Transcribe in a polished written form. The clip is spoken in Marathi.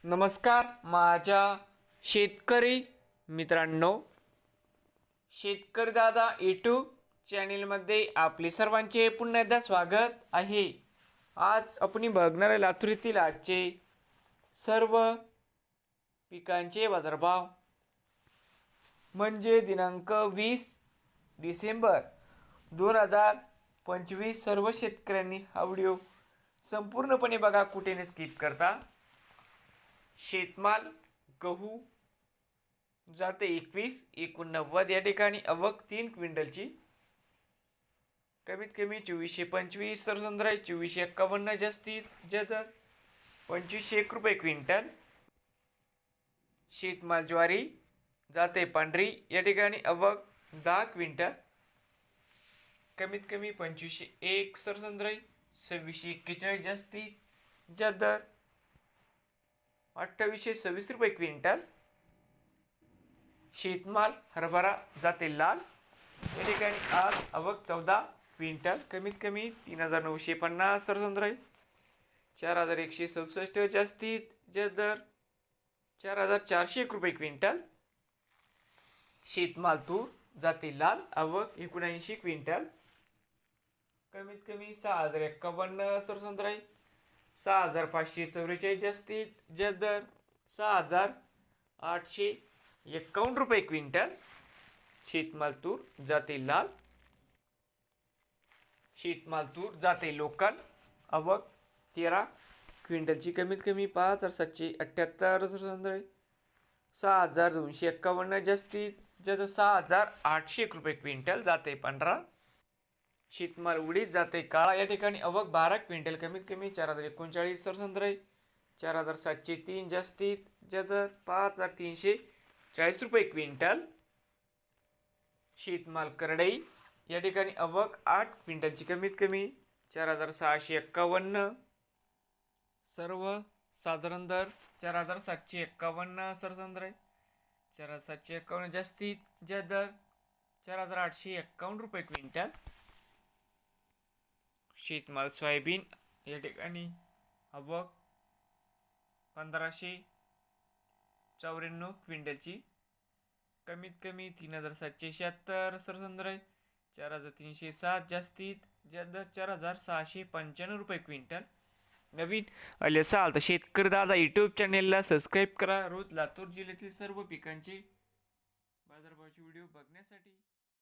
नमस्कार माझ्या शेतकरी मित्रांनो, शेतकरी दादा यूट्यूब चॅनलमध्ये आपले सर्वांचे पुन्हा एकदा स्वागत आहे। आज आपण बघणार आहे लातूर येथील आजचे सर्व पिकांचे बाजारभाव, म्हणजे दिनांक 20 डिसेंबर 2025। सर्व शेतकऱ्यांनी हा व्हिडिओ संपूर्णपणे बघा, कुठे न स्किप करता। शेतमाल गहू जाते 21,89 या ठिकाणी आवक 3 क्विंटलची, कमीत कमी 2425, सरसंद्रा 2451, जास्तीत जास्त 2501 रुपये क्विंटल। शेतमाल ज्वारी जाते पांढरी या ठिकाणी आवक 10 क्विंटल, कमीत कमी 2501, सरसंद्रा 2641, जास्तीत जास्त 2826 रुपये क्विंटल। शेतमाल हरभरा जाते लाल या ठिकाणी आज आवक 14 क्विंटल, कमीत कमी 3950, सरसंद्रा 4167, जास्तीत जास्त 4401 रुपये क्विंटल। शेतमाल तूर जाते लाल आवक 79 क्विंटल, कमीत कमी 6051, सरसंद्रा 6544, जास्तीत जास्त 6851 रुपये क्विंटल। शेतमाल तूर जाते लाल, शेतमाल तूर जाते लोकल आवक 13 क्विंटलची, कमीत कमी 5778, सरसंद्रा 6251, जास्तीत जास्त 6801 रुपये क्विंटल, जाते 15। शेतमाल उडीद जाते काळा या ठिकाणी आवक 12 क्विंटल, कमीत कमी 4039, सरसंद्रा 4703, जास्तीत जास्त 5340 रुपये क्विंटल। शेतमाल करडई या ठिकाणी आवक 8 क्विंटलची, कमीत कमी 4651, सर्व साधारण दर 4751, सरसंद्रा 4751, जास्तीत जास्त 4851 रुपये क्विंटल। शेतमाल सोयाबीन या ठिकाणी आवक 1594 क्विंटलची, कमीत कमी 3776, सरसंद्रा 4307, जास्तीत जास्त 4695 रुपये क्विंटल। नवीन आले असाल तर शेतकरी दादा यूट्यूब चॅनेलला सबस्क्राईब करा, रोज लातूर जिल्ह्यातील सर्व पिकांचे बाजारभावाचे व्हिडिओ बघण्यासाठी।